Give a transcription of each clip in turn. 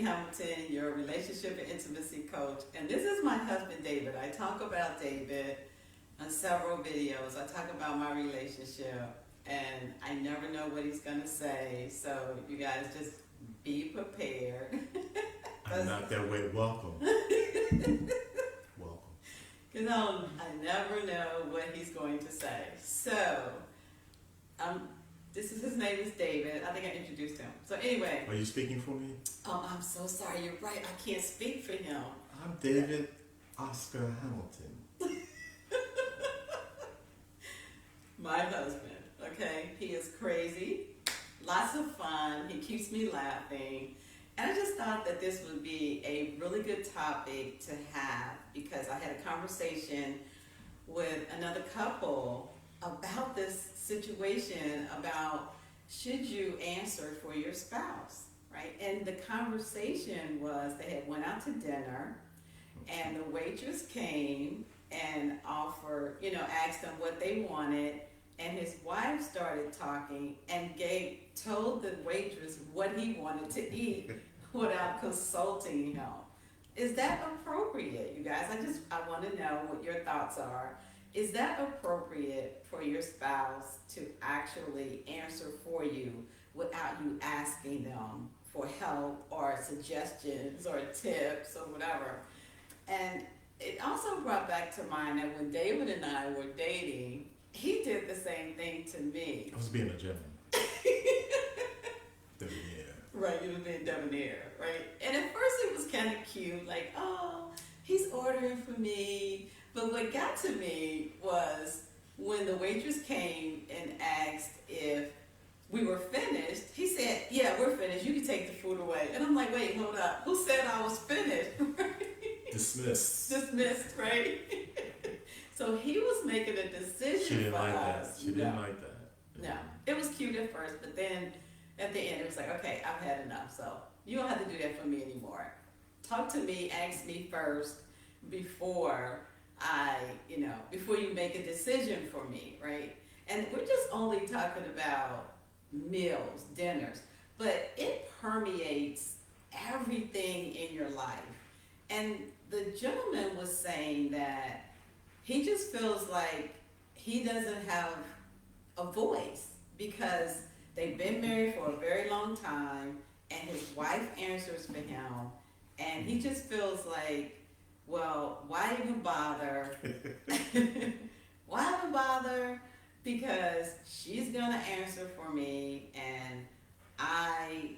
Hamilton, your relationship and intimacy coach. And this is my husband, David. I talk about David on several videos. I talk about my relationship, and I never know what he's going to say. So you guys just be prepared. I'm not that way. Welcome. Welcome. Because I never know what he's going to say. So, his name is David. I think I introduced him. So anyway. Are you speaking for me? Oh, I'm so sorry. You're right. I can't speak for him. I'm David Oscar Hamilton. My husband. Okay, he is crazy. Lots of fun. He keeps me laughing. And I just thought that this would be a really good topic to have because I had a conversation with another couple about this situation about should you answer for your spouse, right? And the conversation was they had went out to dinner and the waitress came and offered, asked them what they wanted, and his wife started talking and told the waitress what he wanted to eat without consulting him. Is that appropriate, you guys? I want to know what your thoughts are. Is that appropriate for your spouse to actually answer for you without you asking them for help or suggestions or tips or whatever? And it also brought back to mind that when David and I were dating, he did the same thing to me. I was being a gentleman. Debonair. Right, you were being debonair, right? And at first it was kind of cute, like, oh, he's ordering for me. But what got to me was when the waitress came and asked if we were finished, he said, yeah, we're finished. You can take the food away. And I'm like, wait, hold up. Who said I was finished? Dismissed. Dismissed, right? So he was making a decision She didn't for like us. that. She didn't like that. No. It was cute at first, but then at the end it was like, okay, I've had enough. So you don't have to do that for me anymore. Talk to me, ask me first before before you make a decision for me, right? And we're just only talking about meals, dinners, but it permeates everything in your life. And the gentleman was saying that he just feels like he doesn't have a voice because they've been married for a very long time and his wife answers for him, and he just feels like, well, why even bother? Why even bother? Because she's gonna answer for me, and I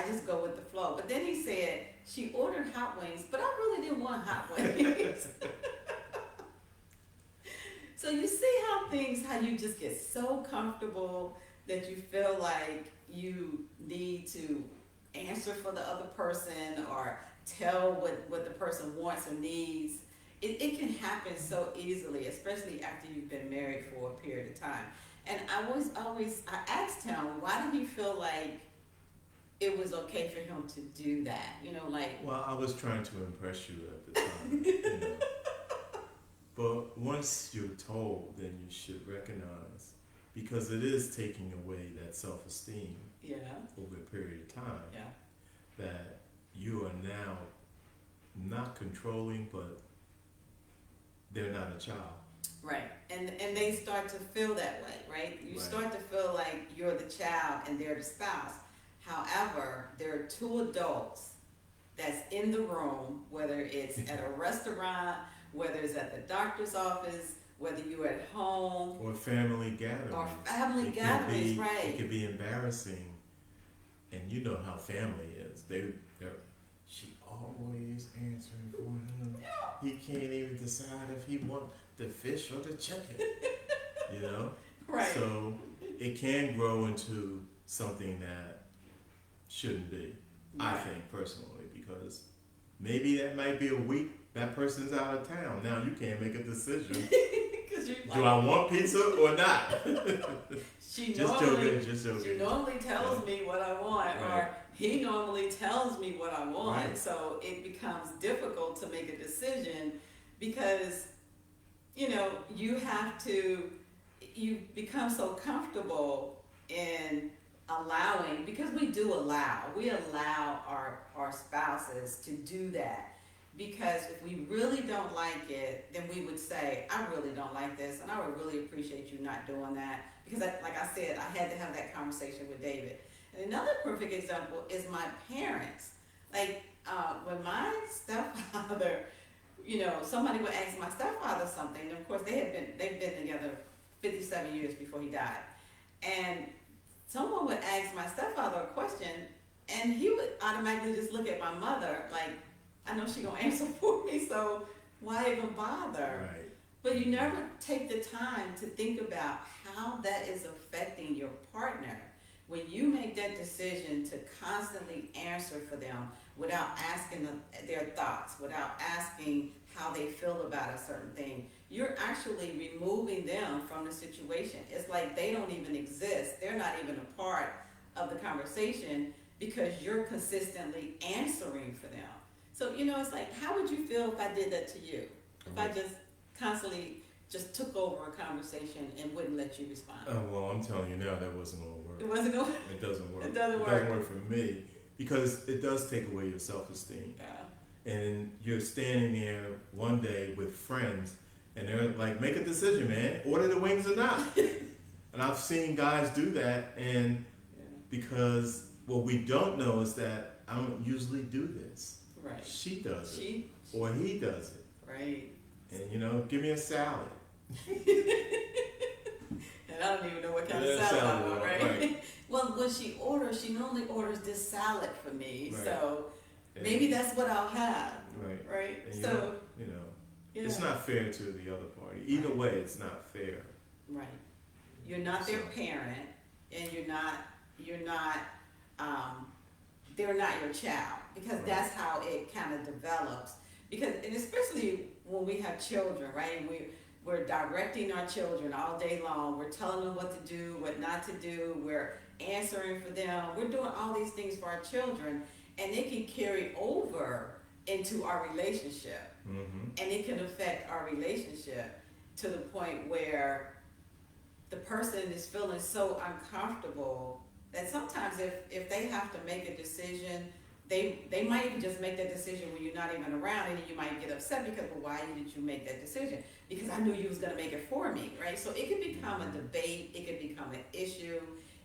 just go with the flow. But then he said she ordered hot wings, but I really didn't want hot wings. So you see how you just get so comfortable that you feel like you need to answer for the other person or tell what the person wants or needs. It can happen so easily, especially after you've been married for a period of time. And I asked him, why did he feel like it was okay for him to do that? Well, I was trying to impress you at the time. But once you're told, then you should recognize, because it is taking away that self-esteem over a period of time, that you are now not controlling, but they're not a child. Right. And they start to feel that way, right? You start to feel like you're the child and they're the spouse. However, there are two adults that's in the room, whether it's at a restaurant, whether it's at the doctor's office, whether you're at home. Or family gatherings. Right. It could be embarrassing. And you know how family is. She always answering for him. He can't even decide if he wants the fish or the chicken. Right. So it can grow into something that shouldn't be, I think, personally, because maybe that might be a week that person's out of town. Now you can't make a decision. Do I want pizza or not? Just joking. She normally tells me what I want, or he normally tells me what I want. Right. So it becomes difficult to make a decision because, you become so comfortable in allowing, because we allow our spouses to do that. Because if we really don't like it, then we would say, I really don't like this, and I would really appreciate you not doing that. Because like I said, I had to have that conversation with David. And another perfect example is my parents. Like, when my stepfather, somebody would ask my stepfather something, and of course they've been together 57 years before he died. And someone would ask my stepfather a question, and he would automatically just look at my mother like, I know she gonna answer for me, so why even bother? Right. But you never take the time to think about how that is affecting your partner. When you make that decision to constantly answer for them without asking their thoughts, without asking how they feel about a certain thing, you're actually removing them from the situation. It's like they don't even exist. They're not even a part of the conversation because you're consistently answering for them. So, it's like, how would you feel if I did that to you? If I just constantly just took over a conversation and wouldn't let you respond? Well, I'm telling you now, that wasn't going to work. It wasn't going to It doesn't work. It doesn't work. It doesn't work for me because it does take away your self-esteem. Yeah. And you're standing there one day with friends and they're like, make a decision, man. Order the wings or not. And I've seen guys do that, and because what we don't know is that I don't usually do this. Right. She does it. Or he does it. Right. And give me a salad. And I don't even know what kind of salad I want, right? Well, when she orders, she normally orders this salad for me. Right. So And, maybe that's what I'll have. right. Right? And So, it's not fair to the other party. Either way, it's not fair. right. You're not their parent, and they're not your child, because Right. that's how it kind of develops. And especially when we have children, right? We're directing our children all day long. We're telling them what to do, what not to do. We're answering for them. We're doing all these things for our children, and it can carry over into our relationship. Mm-hmm. And it can affect our relationship to the point where the person is feeling so uncomfortable that sometimes if they have to make a decision, they might even just make that decision when you're not even around, and you might get upset because, well, why did you make that decision? Because I knew you was gonna make it for me, right? So it can become a debate, it can become an issue,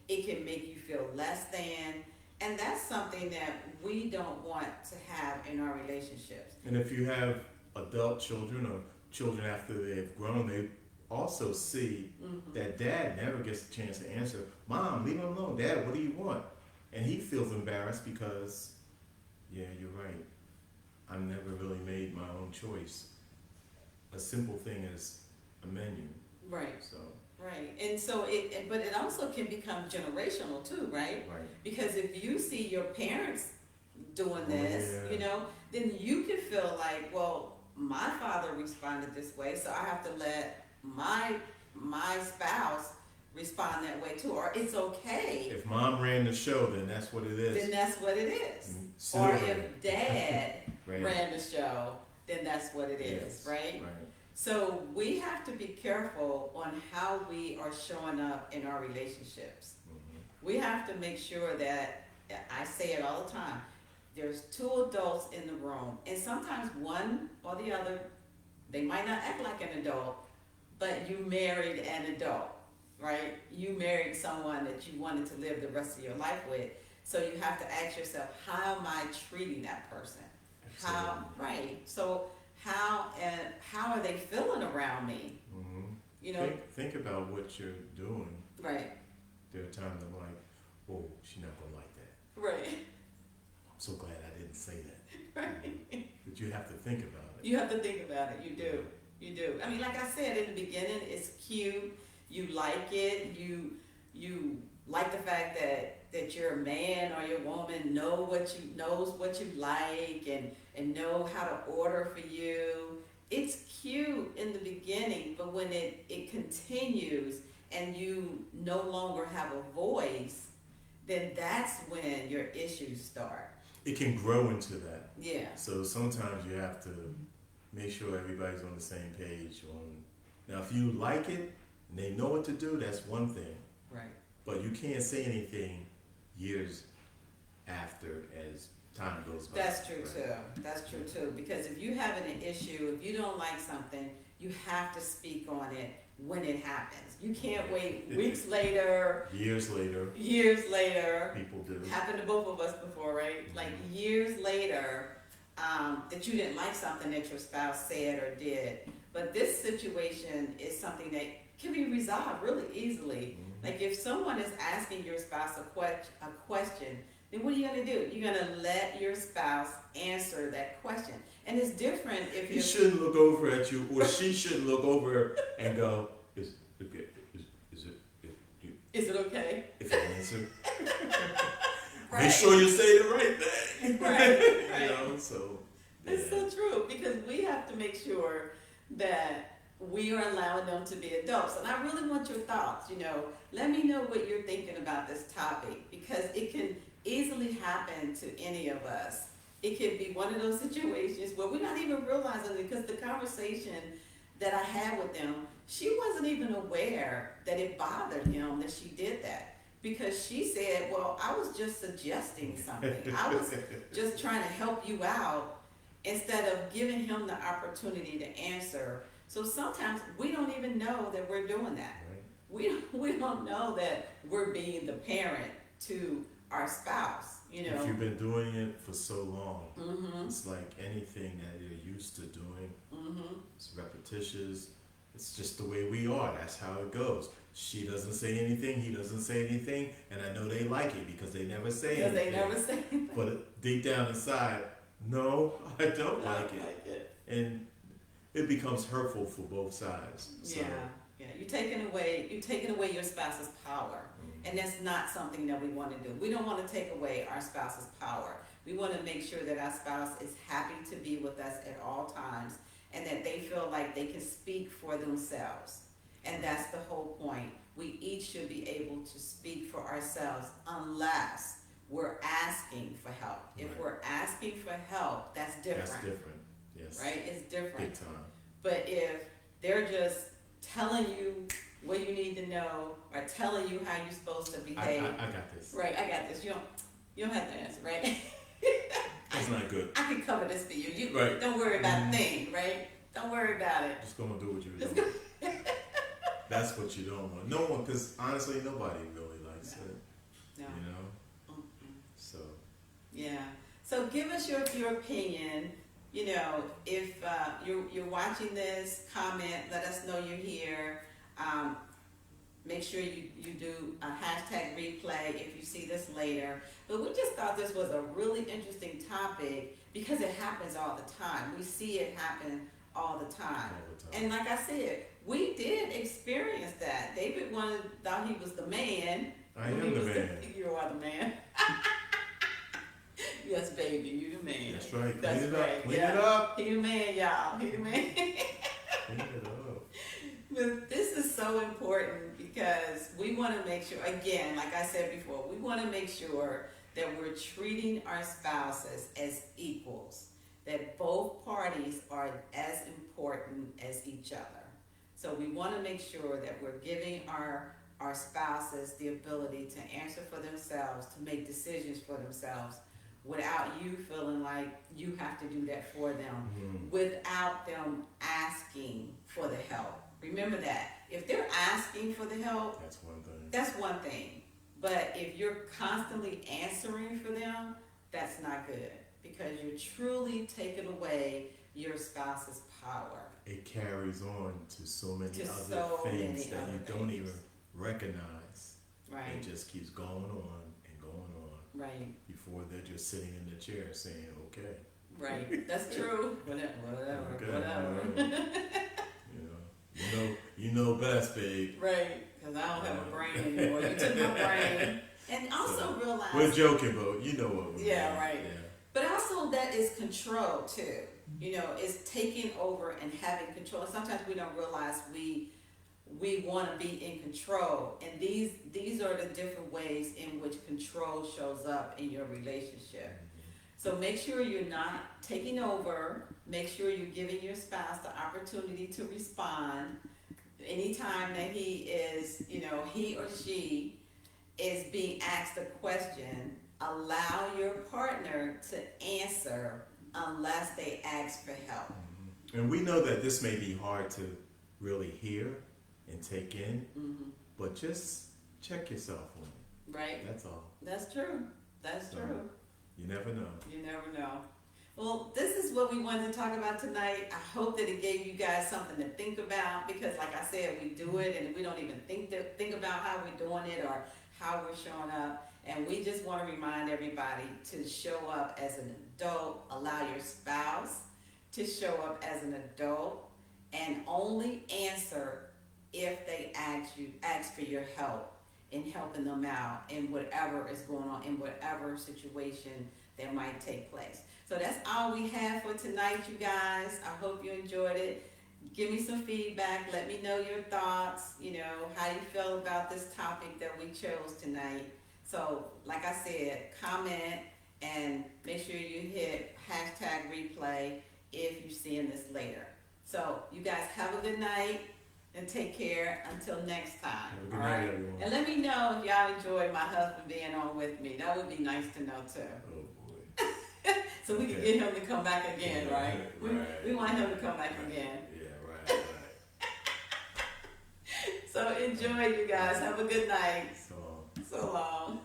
it can make you feel less than, and that's something that we don't want to have in our relationships. And if you have adult children or children after they've grown, they also see that dad never gets a chance to answer. Mom, leave him alone. Dad, what do you want? And he feels embarrassed because, yeah, you're right. I've never really made my own choice. A simple thing as a menu. Right, So, right. And so but it also can become generational too, right? right. Because if you see your parents doing Oh, this, yeah. then you can feel like, well, my father responded this way, so I have to let my spouse respond that way too, or it's okay. If mom ran the show, then that's what it is. Then that's what it is. Mm, Or silver. if dad Right. ran the show, then that's what it is, Yes. right? Right. So we have to be careful on how we are showing up in our relationships. Mm-hmm. We have to make sure that, I say it all the time, there's two adults in the room, and sometimes one or the other, they might not act like an adult, but you married an adult, right? You married someone that you wanted to live the rest of your life with. So you have to ask yourself, how am I treating that person? How, Absolutely. right? So how are they feeling around me? Mm-hmm. Think about what you're doing. Right, There are times I'm like, oh, she's not gonna like that. right, I'm so glad I didn't say that. right. But you have to think about it. You have to think about it. You do. You do. I mean, like I said in the beginning, it's cute. You like it. You like the fact that your man or your woman knows what you like and know how to order for you. It's cute in the beginning, but when it continues and you no longer have a voice, then that's when your issues start. It can grow into that. Yeah. So sometimes you have to make sure everybody's on the same page. Now, if you like it and they know what to do, that's one thing. Right. But you can't say anything years after as time goes by. That's true right? too. That's true too. Because if you're having an issue, if you don't like something, you have to speak on it when it happens. You can't wait weeks later, Years later, people do. happened to both of us before, right? Like years later, that you didn't like something that your spouse said or did. But this situation is something that can be resolved really easily. Like if someone is asking your spouse a question, then what are you gonna do? You're gonna let your spouse answer that question. And it's different if He you're shouldn't look over at you, or she shouldn't look over and go, is is it okay? it answer? Right. Make sure you say the right thing. Right, You right. know, so. It's yeah. so true because we have to make sure that we are allowing them to be adults. And I really want your thoughts, let me know what you're thinking about this topic because it can easily happen to any of us. It can be one of those situations where we're not even realizing it because the conversation that I had with them, she wasn't even aware that it bothered him that she did that. Because she said, well, I was just suggesting something. I was just trying to help you out instead of giving him the opportunity to answer. So sometimes we don't even know that we're doing that. Right. We don't know that we're being the parent to our spouse, If you've been doing it for so long, Mm-hmm. it's like anything that you're used to doing. Mm-hmm. It's repetitious. It's just the way we are. That's how it goes. She doesn't say anything. He doesn't say anything, and I know they like it because they never say Because anything. they never say anything. But deep down inside, no, I don't I like it, like it. and it becomes hurtful for both sides. So, Yeah. You're taking away your spouse's power. And that's not something that we want to do. We don't want to take away our spouse's power. We want to make sure that our spouse is happy to be with us at all times and that they feel like they can speak for themselves. And that's the whole point. We each should be able to speak for ourselves unless we're asking for help. If Right. we're asking for help, that's different. That's different. Yes. Right? It's different. Big time. But if they're just telling you what you need to know or telling you how you're supposed to I behave, got this. right? I got this. You don't have to answer, right? That's not good. I can cover this for you. You Right. don't worry about a thing, right? Don't worry about it. Just gonna do what you're Just doing. That's what you don't want. No one, because honestly, nobody really likes it. No. You know. Mm-mm. So. Yeah. So give us your opinion. If you're watching this, comment. Let us know you're here. Make sure you do a hashtag replay if you see this later. But we just thought this was a really interesting topic because it happens all the time. We see it happen all the time. All the time. And like I said, we did experience that. David thought he was the man. I when am he the was man. You are the man. Yes, baby, you the man. That's right. That's Clean it right. up. Clean Yeah. it up. He the man, y'all. He the man. Clean it up. But this is so important because we want to make sure, again, like I said before, we want to make sure that we're treating our spouses as equals, that both parties are as important as each other. So we want to make sure that we're giving our spouses the ability to answer for themselves, to make decisions for themselves, without you feeling like you have to do that for them, Mhm. without them asking for the help. Remember that. If they're asking for the help, That's one thing. that's one thing. But if you're constantly answering for them, that's not good because you're truly taking away your spouse's power. It carries on to so many To other so things many that you other don't things. even recognize. Right, It just keeps going on and going on right, before they're just sitting in the chair saying, okay. right. That's true. Whatever, Okay, whatever. You know best, babe. Right, because I don't have a brain anymore. You took my brain. And also So, realize... We're joking, but you know what we Yeah, mean. right. Yeah. But also that is control too. It's taking over and having control. And sometimes we don't realize we want to be in control. And these are the different ways in which control shows up in your relationship. So make sure you're not taking over. Make sure you're giving your spouse the opportunity to respond anytime that he is, he or she is being asked a question, allow your partner to answer unless they ask for help. And we know that this may be hard to really hear and take in, but just check yourself on it. Right? That's all. That's true. That's So, true. You never know. You never know. Well, this is what we wanted to talk about tonight. I hope that it gave you guys something to think about, because like I said, we do it and we don't even think about how we're doing it or how we're showing up. And we just want to remind everybody to show up as an adult, allow your spouse to show up as an adult, and only answer if they ask for your help in helping them out in whatever is going on, in whatever situation that might take place. So that's all we have for tonight, you guys. I hope you enjoyed it. Give me some feedback. Let me know your thoughts, how you feel about this topic that we chose tonight. So, like I said, comment and make sure you hit #replay if you're seeing this later. So, you guys have a good night and take care until next time. Have a good night, everyone. And let me know if y'all enjoyed my husband being on with me. That would be nice to know too. Oh boy. So we can get him to come back again, right? Right. We want him to come back again. Yeah, right. So enjoy, you guys. Have a good night. So. So long.